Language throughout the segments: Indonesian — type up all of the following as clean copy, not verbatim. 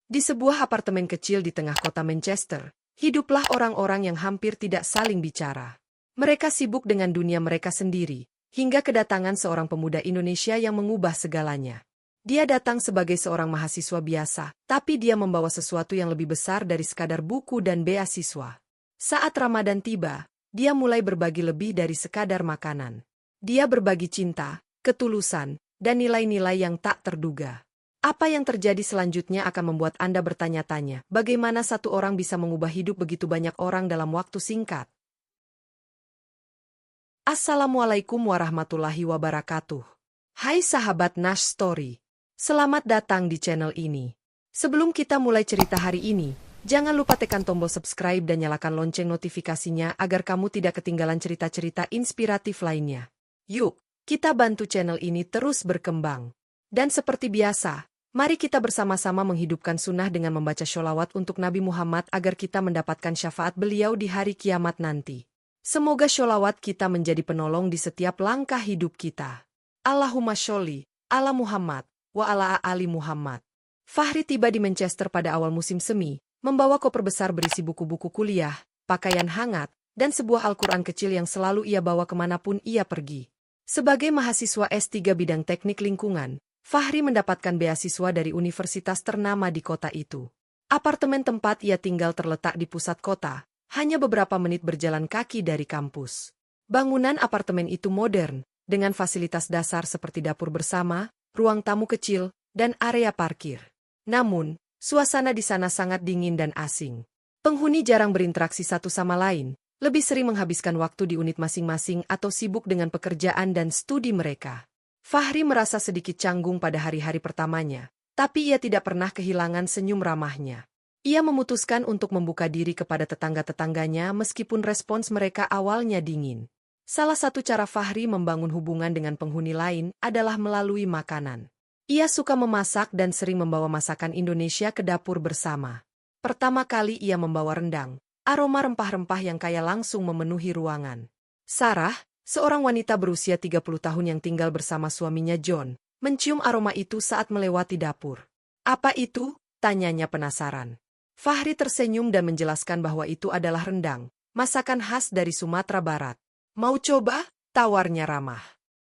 Di sebuah apartemen kecil di tengah kota Manchester, hiduplah orang-orang yang hampir tidak saling bicara. Mereka sibuk dengan dunia mereka sendiri, hingga kedatangan seorang pemuda Indonesia yang mengubah segalanya. Dia datang sebagai seorang mahasiswa biasa, tapi dia membawa sesuatu yang lebih besar dari sekadar buku dan beasiswa. Saat Ramadan tiba, dia mulai berbagi lebih dari sekadar makanan. Dia berbagi cinta, ketulusan, dan nilai-nilai yang tak terduga. Apa yang terjadi selanjutnya akan membuat Anda bertanya-tanya, bagaimana satu orang bisa mengubah hidup begitu banyak orang dalam waktu singkat? Assalamualaikum warahmatullahi wabarakatuh. Hai sahabat Nash Story. Selamat datang di channel ini. Sebelum kita mulai cerita hari ini, jangan lupa tekan tombol subscribe dan nyalakan lonceng notifikasinya agar kamu tidak ketinggalan cerita-cerita inspiratif lainnya. Yuk, kita bantu channel ini terus berkembang. Dan seperti biasa, mari kita bersama-sama menghidupkan sunnah dengan membaca sholawat untuk Nabi Muhammad agar kita mendapatkan syafaat beliau di hari kiamat nanti. Semoga sholawat kita menjadi penolong di setiap langkah hidup kita. Allahumma sholli ala Muhammad wa ala ali Muhammad. Fahri tiba di Manchester pada awal musim semi, membawa koper besar berisi buku-buku kuliah, pakaian hangat, dan sebuah Al-Quran kecil yang selalu ia bawa kemanapun ia pergi. Sebagai mahasiswa S3 bidang teknik lingkungan, Fahri mendapatkan beasiswa dari universitas ternama di kota itu. Apartemen tempat ia tinggal terletak di pusat kota, hanya beberapa menit berjalan kaki dari kampus. Bangunan apartemen itu modern, dengan fasilitas dasar seperti dapur bersama, ruang tamu kecil, dan area parkir. Namun, suasana di sana sangat dingin dan asing. Penghuni jarang berinteraksi satu sama lain, lebih sering menghabiskan waktu di unit masing-masing atau sibuk dengan pekerjaan dan studi mereka. Fahri merasa sedikit canggung pada hari-hari pertamanya, tapi ia tidak pernah kehilangan senyum ramahnya. Ia memutuskan untuk membuka diri kepada tetangga-tetangganya meskipun respons mereka awalnya dingin. Salah satu cara Fahri membangun hubungan dengan penghuni lain adalah melalui makanan. Ia suka memasak dan sering membawa masakan Indonesia ke dapur bersama. Pertama kali ia membawa rendang, aroma rempah-rempah yang kaya langsung memenuhi ruangan. Sarah, seorang wanita berusia 30 tahun yang tinggal bersama suaminya John, mencium aroma itu saat melewati dapur. "Apa itu?" tanyanya penasaran. Fahri tersenyum dan menjelaskan bahwa itu adalah rendang, masakan khas dari Sumatera Barat. "Mau coba?" tawarnya ramah.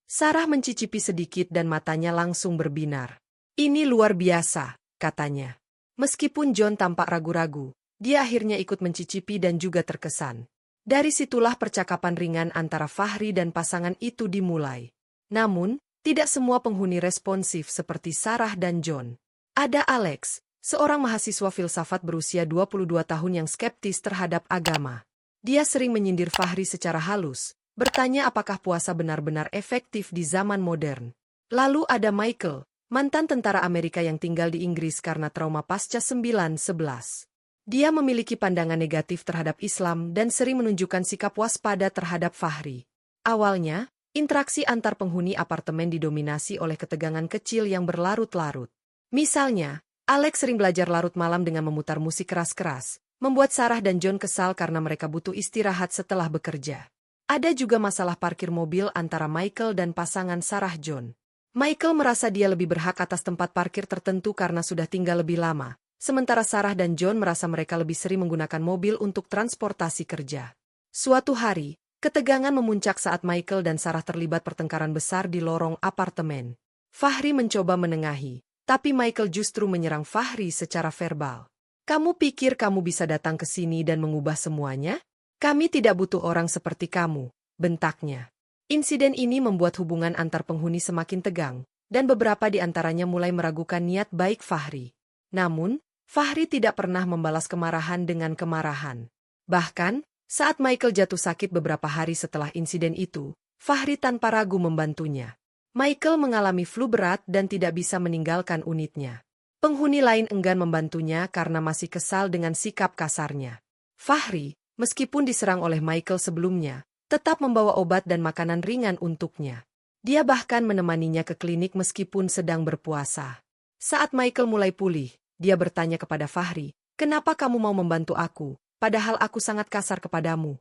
Sarah mencicipi sedikit dan matanya langsung berbinar. "Ini luar biasa," katanya. Meskipun John tampak ragu-ragu, dia akhirnya ikut mencicipi dan juga terkesan. Dari situlah percakapan ringan antara Fahri dan pasangan itu dimulai. Namun, tidak semua penghuni responsif seperti Sarah dan John. Ada Alex, seorang mahasiswa filsafat berusia 22 tahun yang skeptis terhadap agama. Dia sering menyindir Fahri secara halus, bertanya apakah puasa benar-benar efektif di zaman modern. Lalu ada Michael, mantan tentara Amerika yang tinggal di Inggris karena trauma pasca 9/11. Dia memiliki pandangan negatif terhadap Islam dan sering menunjukkan sikap waspada terhadap Fahri. Awalnya, interaksi antar penghuni apartemen didominasi oleh ketegangan kecil yang berlarut-larut. Misalnya, Alex sering belajar larut malam dengan memutar musik keras-keras, membuat Sarah dan John kesal karena mereka butuh istirahat setelah bekerja. Ada juga masalah parkir mobil antara Michael dan pasangan Sarah John. Michael merasa dia lebih berhak atas tempat parkir tertentu karena sudah tinggal lebih lama. Sementara Sarah dan John merasa mereka lebih sering menggunakan mobil untuk transportasi kerja. Suatu hari, ketegangan memuncak saat Michael dan Sarah terlibat pertengkaran besar di lorong apartemen. Fahri mencoba menengahi, tapi Michael justru menyerang Fahri secara verbal. "Kamu pikir kamu bisa datang ke sini dan mengubah semuanya? Kami tidak butuh orang seperti kamu," bentaknya. Insiden ini membuat hubungan antar penghuni semakin tegang, dan beberapa di antaranya mulai meragukan niat baik Fahri. Namun, Fahri tidak pernah membalas kemarahan dengan kemarahan. Bahkan, saat Michael jatuh sakit beberapa hari setelah insiden itu, Fahri tanpa ragu membantunya. Michael mengalami flu berat dan tidak bisa meninggalkan unitnya. Penghuni lain enggan membantunya karena masih kesal dengan sikap kasarnya. Fahri, meskipun diserang oleh Michael sebelumnya, tetap membawa obat dan makanan ringan untuknya. Dia bahkan menemaninya ke klinik meskipun sedang berpuasa. Saat Michael mulai pulih, dia bertanya kepada Fahri, "Kenapa kamu mau membantu aku, padahal aku sangat kasar kepadamu?"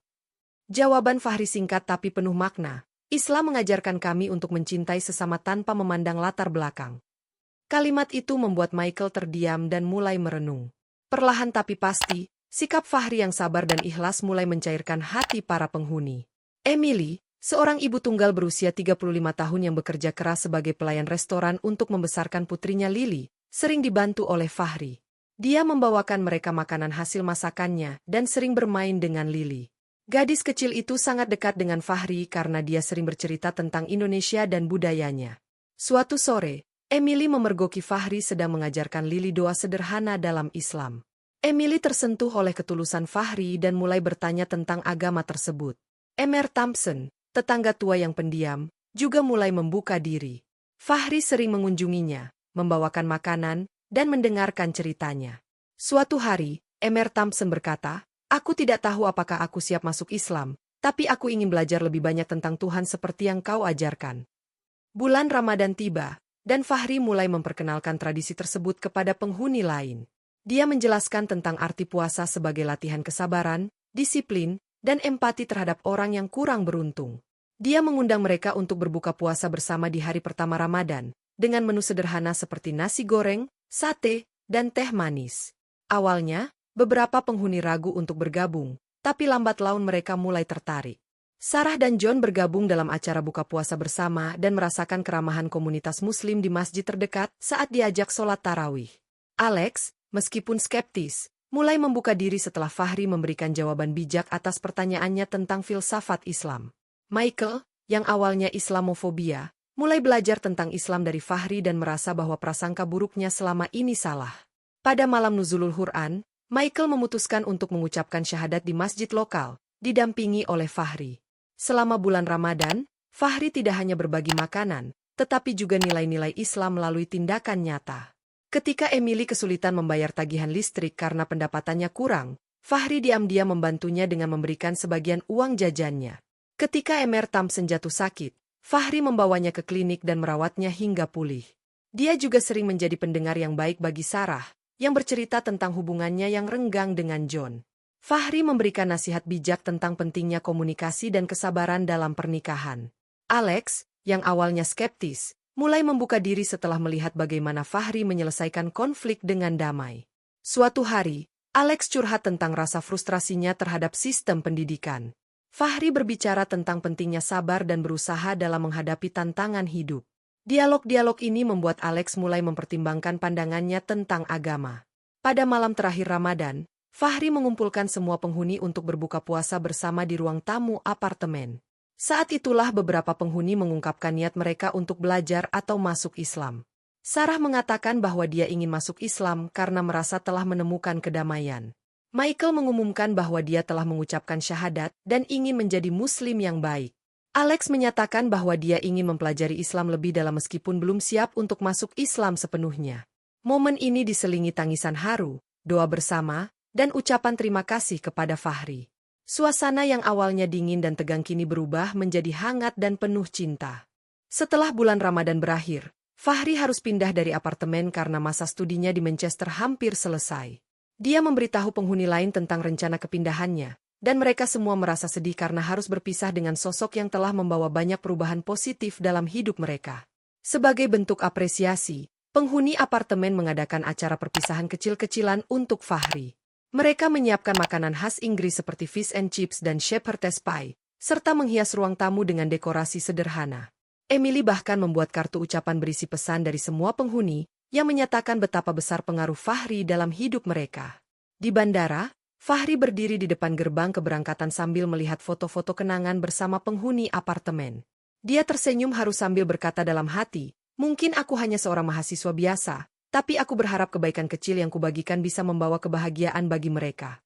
Jawaban Fahri singkat tapi penuh makna. "Islam mengajarkan kami untuk mencintai sesama tanpa memandang latar belakang." Kalimat itu membuat Michael terdiam dan mulai merenung. Perlahan tapi pasti, sikap Fahri yang sabar dan ikhlas mulai mencairkan hati para penghuni. Emily, seorang ibu tunggal berusia 35 tahun yang bekerja keras sebagai pelayan restoran untuk membesarkan putrinya Lily, sering dibantu oleh Fahri. Dia membawakan mereka makanan hasil masakannya dan sering bermain dengan Lily. Gadis kecil itu sangat dekat dengan Fahri karena dia sering bercerita tentang Indonesia dan budayanya. Suatu sore, Emily memergoki Fahri sedang mengajarkan Lily doa sederhana dalam Islam. Emily tersentuh oleh ketulusan Fahri dan mulai bertanya tentang agama tersebut. Emer Thompson, tetangga tua yang pendiam, juga mulai membuka diri. Fahri sering mengunjunginya, membawakan makanan, dan mendengarkan ceritanya. Suatu hari, Emer Thompson berkata, "Aku tidak tahu apakah aku siap masuk Islam, tapi aku ingin belajar lebih banyak tentang Tuhan seperti yang kau ajarkan." Bulan Ramadan tiba, dan Fahri mulai memperkenalkan tradisi tersebut kepada penghuni lain. Dia menjelaskan tentang arti puasa sebagai latihan kesabaran, disiplin, dan empati terhadap orang yang kurang beruntung. Dia mengundang mereka untuk berbuka puasa bersama di hari pertama Ramadan, dengan menu sederhana seperti nasi goreng, sate, dan teh manis. Awalnya, beberapa penghuni ragu untuk bergabung, tapi lambat laun mereka mulai tertarik. Sarah dan John bergabung dalam acara buka puasa bersama dan merasakan keramahan komunitas Muslim di masjid terdekat saat diajak sholat tarawih. Alex, meskipun skeptis, mulai membuka diri setelah Fahri memberikan jawaban bijak atas pertanyaannya tentang filsafat Islam. Michael, yang awalnya Islamofobia, mulai belajar tentang Islam dari Fahri dan merasa bahwa prasangka buruknya selama ini salah. Pada malam Nuzulul Quran, Michael memutuskan untuk mengucapkan syahadat di masjid lokal, didampingi oleh Fahri. Selama bulan Ramadan, Fahri tidak hanya berbagi makanan, tetapi juga nilai-nilai Islam melalui tindakan nyata. Ketika Emily kesulitan membayar tagihan listrik karena pendapatannya kurang, Fahri diam-diam membantunya dengan memberikan sebagian uang jajannya. Ketika Emer Thompson jatuh sakit, Fahri membawanya ke klinik dan merawatnya hingga pulih. Dia juga sering menjadi pendengar yang baik bagi Sarah, yang bercerita tentang hubungannya yang renggang dengan John. Fahri memberikan nasihat bijak tentang pentingnya komunikasi dan kesabaran dalam pernikahan. Alex, yang awalnya skeptis, mulai membuka diri setelah melihat bagaimana Fahri menyelesaikan konflik dengan damai. Suatu hari, Alex curhat tentang rasa frustrasinya terhadap sistem pendidikan. Fahri berbicara tentang pentingnya sabar dan berusaha dalam menghadapi tantangan hidup. Dialog-dialog ini membuat Alex mulai mempertimbangkan pandangannya tentang agama. Pada malam terakhir Ramadan, Fahri mengumpulkan semua penghuni untuk berbuka puasa bersama di ruang tamu apartemen. Saat itulah beberapa penghuni mengungkapkan niat mereka untuk belajar atau masuk Islam. Sarah mengatakan bahwa dia ingin masuk Islam karena merasa telah menemukan kedamaian. Michael mengumumkan bahwa dia telah mengucapkan syahadat dan ingin menjadi Muslim yang baik. Alex menyatakan bahwa dia ingin mempelajari Islam lebih dalam meskipun belum siap untuk masuk Islam sepenuhnya. Momen ini diselingi tangisan haru, doa bersama, dan ucapan terima kasih kepada Fahri. Suasana yang awalnya dingin dan tegang kini berubah menjadi hangat dan penuh cinta. Setelah bulan Ramadan berakhir, Fahri harus pindah dari apartemen karena masa studinya di Manchester hampir selesai. Dia memberitahu penghuni lain tentang rencana kepindahannya, dan mereka semua merasa sedih karena harus berpisah dengan sosok yang telah membawa banyak perubahan positif dalam hidup mereka. Sebagai bentuk apresiasi, penghuni apartemen mengadakan acara perpisahan kecil-kecilan untuk Fahri. Mereka menyiapkan makanan khas Inggris seperti fish and chips dan shepherd's pie, serta menghias ruang tamu dengan dekorasi sederhana. Emily bahkan membuat kartu ucapan berisi pesan dari semua penghuni, yang menyatakan betapa besar pengaruh Fahri dalam hidup mereka. Di bandara, Fahri berdiri di depan gerbang keberangkatan sambil melihat foto-foto kenangan bersama penghuni apartemen. Dia tersenyum haru sambil berkata dalam hati, "Mungkin aku hanya seorang mahasiswa biasa, tapi aku berharap kebaikan kecil yang kubagikan bisa membawa kebahagiaan bagi mereka."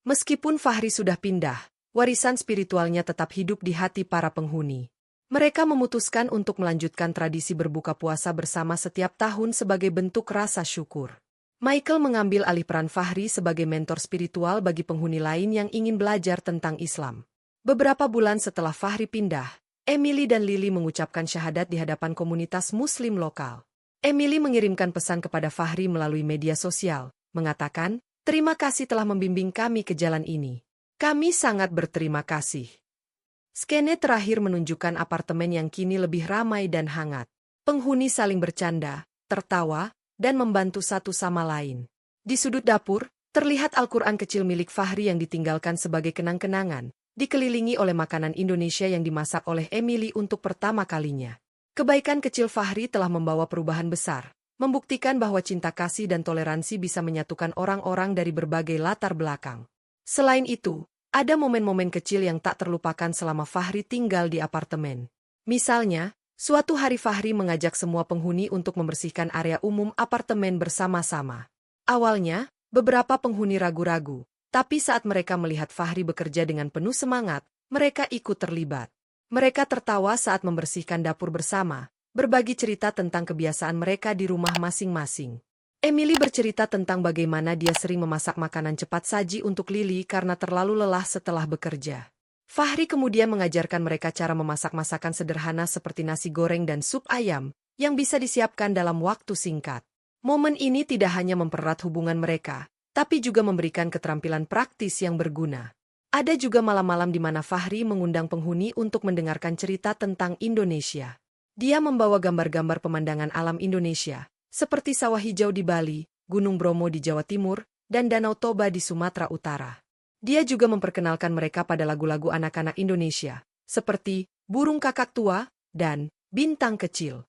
Meskipun Fahri sudah pindah, warisan spiritualnya tetap hidup di hati para penghuni. Mereka memutuskan untuk melanjutkan tradisi berbuka puasa bersama setiap tahun sebagai bentuk rasa syukur. Michael mengambil alih peran Fahri sebagai mentor spiritual bagi penghuni lain yang ingin belajar tentang Islam. Beberapa bulan setelah Fahri pindah, Emily dan Lily mengucapkan syahadat di hadapan komunitas Muslim lokal. Emily mengirimkan pesan kepada Fahri melalui media sosial, mengatakan, "Terima kasih telah membimbing kami ke jalan ini. Kami sangat berterima kasih." Skene terakhir menunjukkan apartemen yang kini lebih ramai dan hangat. Penghuni saling bercanda, tertawa, dan membantu satu sama lain. Di sudut dapur, terlihat Al-Quran kecil milik Fahri yang ditinggalkan sebagai kenang-kenangan, dikelilingi oleh makanan Indonesia yang dimasak oleh Emily untuk pertama kalinya. Kebaikan kecil Fahri telah membawa perubahan besar, membuktikan bahwa cinta kasih dan toleransi bisa menyatukan orang-orang dari berbagai latar belakang. Selain itu, ada momen-momen kecil yang tak terlupakan selama Fahri tinggal di apartemen. Misalnya, suatu hari Fahri mengajak semua penghuni untuk membersihkan area umum apartemen bersama-sama. Awalnya, beberapa penghuni ragu-ragu, tapi saat mereka melihat Fahri bekerja dengan penuh semangat, mereka ikut terlibat. Mereka tertawa saat membersihkan dapur bersama, berbagi cerita tentang kebiasaan mereka di rumah masing-masing. Emily bercerita tentang bagaimana dia sering memasak makanan cepat saji untuk Lily karena terlalu lelah setelah bekerja. Fahri kemudian mengajarkan mereka cara memasak masakan sederhana seperti nasi goreng dan sup ayam, yang bisa disiapkan dalam waktu singkat. Momen ini tidak hanya mempererat hubungan mereka, tapi juga memberikan keterampilan praktis yang berguna. Ada juga malam-malam di mana Fahri mengundang penghuni untuk mendengarkan cerita tentang Indonesia. Dia membawa gambar-gambar pemandangan alam Indonesia, seperti sawah hijau di Bali, Gunung Bromo di Jawa Timur, dan Danau Toba di Sumatera Utara. Dia juga memperkenalkan mereka pada lagu-lagu anak-anak Indonesia, seperti Burung Kakak Tua dan Bintang Kecil.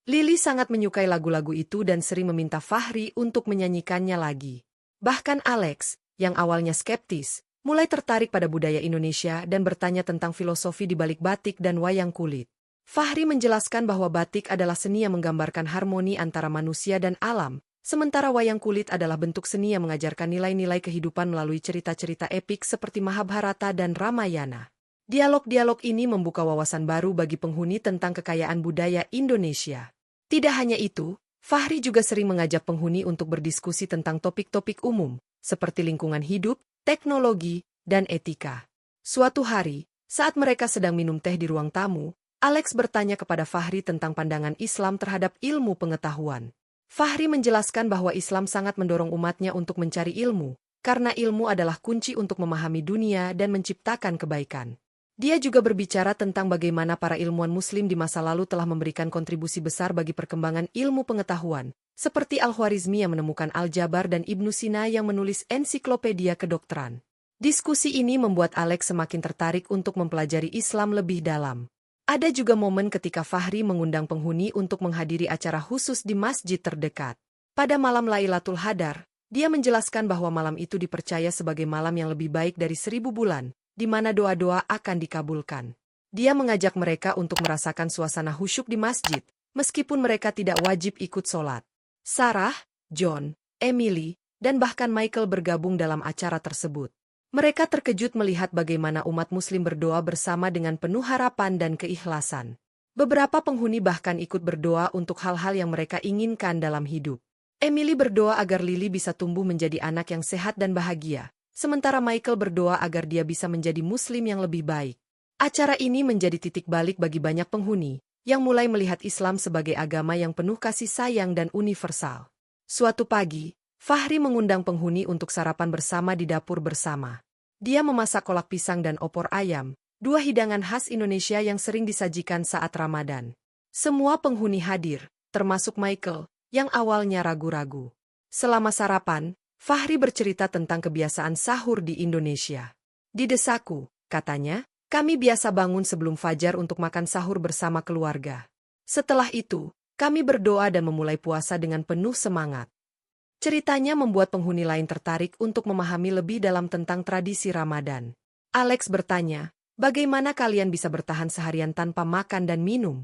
Lily sangat menyukai lagu-lagu itu dan sering meminta Fahri untuk menyanyikannya lagi. Bahkan Alex, yang awalnya skeptis, mulai tertarik pada budaya Indonesia dan bertanya tentang filosofi di balik batik dan wayang kulit. Fahri menjelaskan bahwa batik adalah seni yang menggambarkan harmoni antara manusia dan alam, sementara wayang kulit adalah bentuk seni yang mengajarkan nilai-nilai kehidupan melalui cerita-cerita epik seperti Mahabharata dan Ramayana. Dialog-dialog ini membuka wawasan baru bagi penghuni tentang kekayaan budaya Indonesia. Tidak hanya itu, Fahri juga sering mengajak penghuni untuk berdiskusi tentang topik-topik umum, seperti lingkungan hidup, teknologi, dan etika. Suatu hari, saat mereka sedang minum teh di ruang tamu, Alex bertanya kepada Fahri tentang pandangan Islam terhadap ilmu pengetahuan. Fahri menjelaskan bahwa Islam sangat mendorong umatnya untuk mencari ilmu, karena ilmu adalah kunci untuk memahami dunia dan menciptakan kebaikan. Dia juga berbicara tentang bagaimana para ilmuwan Muslim di masa lalu telah memberikan kontribusi besar bagi perkembangan ilmu pengetahuan, seperti Al-Khwarizmi yang menemukan Aljabar dan Ibnu Sina yang menulis ensiklopedia kedokteran. Diskusi ini membuat Alex semakin tertarik untuk mempelajari Islam lebih dalam. Ada juga momen ketika Fahri mengundang penghuni untuk menghadiri acara khusus di masjid terdekat. Pada malam Lailatul Hadar, dia menjelaskan bahwa malam itu dipercaya sebagai malam yang lebih baik dari 1000 bulan, di mana doa-doa akan dikabulkan. Dia mengajak mereka untuk merasakan suasana khusyuk di masjid, meskipun mereka tidak wajib ikut sholat. Sarah, John, Emily, dan bahkan Michael bergabung dalam acara tersebut. Mereka terkejut melihat bagaimana umat Muslim berdoa bersama dengan penuh harapan dan keikhlasan. Beberapa penghuni bahkan ikut berdoa untuk hal-hal yang mereka inginkan dalam hidup. Emily berdoa agar Lily bisa tumbuh menjadi anak yang sehat dan bahagia, sementara Michael berdoa agar dia bisa menjadi Muslim yang lebih baik. Acara ini menjadi titik balik bagi banyak penghuni, yang mulai melihat Islam sebagai agama yang penuh kasih sayang dan universal. Suatu pagi, Fahri mengundang penghuni untuk sarapan bersama di dapur bersama. Dia memasak kolak pisang dan opor ayam, dua hidangan khas Indonesia yang sering disajikan saat Ramadan. Semua penghuni hadir, termasuk Michael, yang awalnya ragu-ragu. Selama sarapan, Fahri bercerita tentang kebiasaan sahur di Indonesia. Di desaku, katanya, kami biasa bangun sebelum fajar untuk makan sahur bersama keluarga. Setelah itu, kami berdoa dan memulai puasa dengan penuh semangat. Ceritanya membuat penghuni lain tertarik untuk memahami lebih dalam tentang tradisi Ramadan. Alex bertanya, bagaimana kalian bisa bertahan seharian tanpa makan dan minum?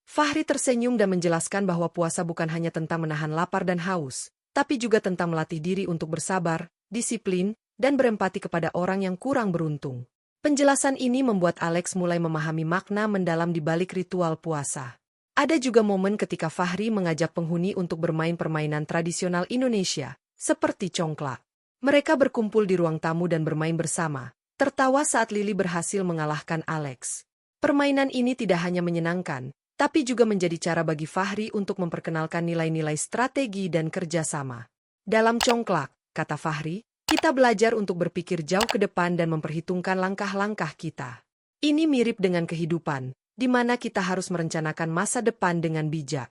Fahri tersenyum dan menjelaskan bahwa puasa bukan hanya tentang menahan lapar dan haus, tapi juga tentang melatih diri untuk bersabar, disiplin, dan berempati kepada orang yang kurang beruntung. Penjelasan ini membuat Alex mulai memahami makna mendalam di balik ritual puasa. Ada juga momen ketika Fahri mengajak penghuni untuk bermain permainan tradisional Indonesia, seperti congklak. Mereka berkumpul di ruang tamu dan bermain bersama, tertawa saat Lily berhasil mengalahkan Alex. Permainan ini tidak hanya menyenangkan, tapi juga menjadi cara bagi Fahri untuk memperkenalkan nilai-nilai strategi dan kerjasama. Dalam congklak, kata Fahri, kita belajar untuk berpikir jauh ke depan dan memperhitungkan langkah-langkah kita. Ini mirip dengan kehidupan, di mana kita harus merencanakan masa depan dengan bijak.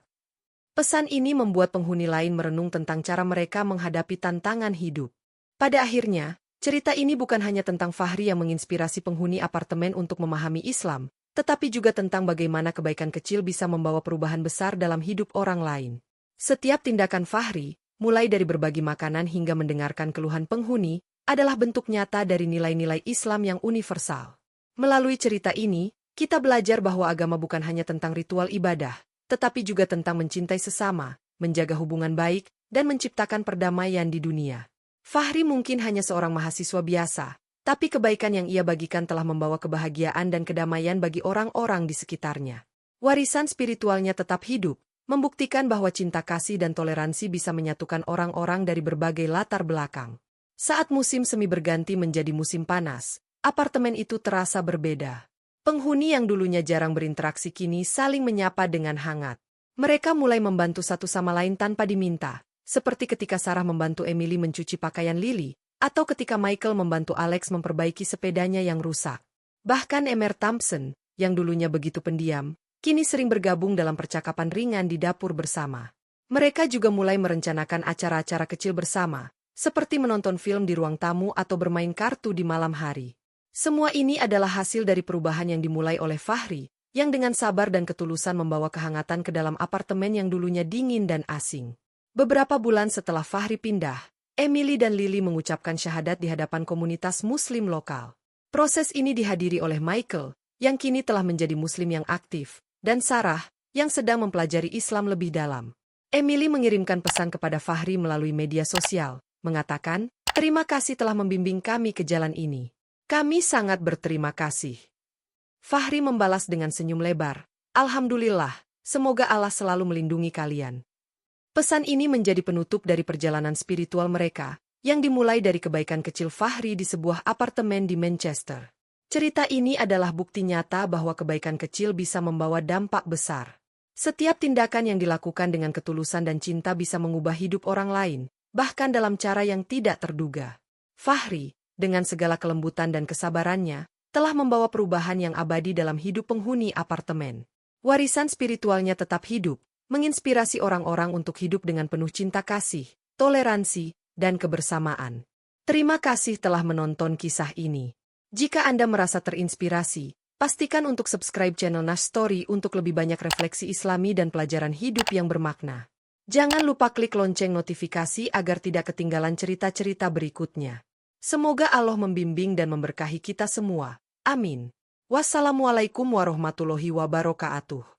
Pesan ini membuat penghuni lain merenung tentang cara mereka menghadapi tantangan hidup. Pada akhirnya, cerita ini bukan hanya tentang Fahri yang menginspirasi penghuni apartemen untuk memahami Islam, tetapi juga tentang bagaimana kebaikan kecil bisa membawa perubahan besar dalam hidup orang lain. Setiap tindakan Fahri, mulai dari berbagi makanan hingga mendengarkan keluhan penghuni, adalah bentuk nyata dari nilai-nilai Islam yang universal. Melalui cerita ini, kita belajar bahwa agama bukan hanya tentang ritual ibadah, tetapi juga tentang mencintai sesama, menjaga hubungan baik, dan menciptakan perdamaian di dunia. Fahri mungkin hanya seorang mahasiswa biasa, tapi kebaikan yang ia bagikan telah membawa kebahagiaan dan kedamaian bagi orang-orang di sekitarnya. Warisan spiritualnya tetap hidup, membuktikan bahwa cinta kasih dan toleransi bisa menyatukan orang-orang dari berbagai latar belakang. Saat musim semi berganti menjadi musim panas, apartemen itu terasa berbeda. Penghuni yang dulunya jarang berinteraksi kini saling menyapa dengan hangat. Mereka mulai membantu satu sama lain tanpa diminta, seperti ketika Sarah membantu Emily mencuci pakaian Lily, atau ketika Michael membantu Alex memperbaiki sepedanya yang rusak. Bahkan Emer Thompson, yang dulunya begitu pendiam, kini sering bergabung dalam percakapan ringan di dapur bersama. Mereka juga mulai merencanakan acara-acara kecil bersama, seperti menonton film di ruang tamu atau bermain kartu di malam hari. Semua ini adalah hasil dari perubahan yang dimulai oleh Fahri, yang dengan sabar dan ketulusan membawa kehangatan ke dalam apartemen yang dulunya dingin dan asing. Beberapa bulan setelah Fahri pindah, Emily dan Lily mengucapkan syahadat di hadapan komunitas Muslim lokal. Proses ini dihadiri oleh Michael, yang kini telah menjadi Muslim yang aktif, dan Sarah, yang sedang mempelajari Islam lebih dalam. Emily mengirimkan pesan kepada Fahri melalui media sosial, mengatakan, "Terima kasih telah membimbing kami ke jalan ini. Kami sangat berterima kasih." Fahri membalas dengan senyum lebar, "Alhamdulillah, semoga Allah selalu melindungi kalian." Pesan ini menjadi penutup dari perjalanan spiritual mereka, yang dimulai dari kebaikan kecil Fahri di sebuah apartemen di Manchester. Cerita ini adalah bukti nyata bahwa kebaikan kecil bisa membawa dampak besar. Setiap tindakan yang dilakukan dengan ketulusan dan cinta bisa mengubah hidup orang lain, bahkan dalam cara yang tidak terduga. Fahri, dengan segala kelembutan dan kesabarannya, telah membawa perubahan yang abadi dalam hidup penghuni apartemen. Warisan spiritualnya tetap hidup, menginspirasi orang-orang untuk hidup dengan penuh cinta kasih, toleransi, dan kebersamaan. Terima kasih telah menonton kisah ini. Jika Anda merasa terinspirasi, pastikan untuk subscribe channel Nash Story untuk lebih banyak refleksi Islami dan pelajaran hidup yang bermakna. Jangan lupa klik lonceng notifikasi agar tidak ketinggalan cerita-cerita berikutnya. Semoga Allah membimbing dan memberkahi kita semua. Amin. Wassalamualaikum warahmatullahi wabarakatuh.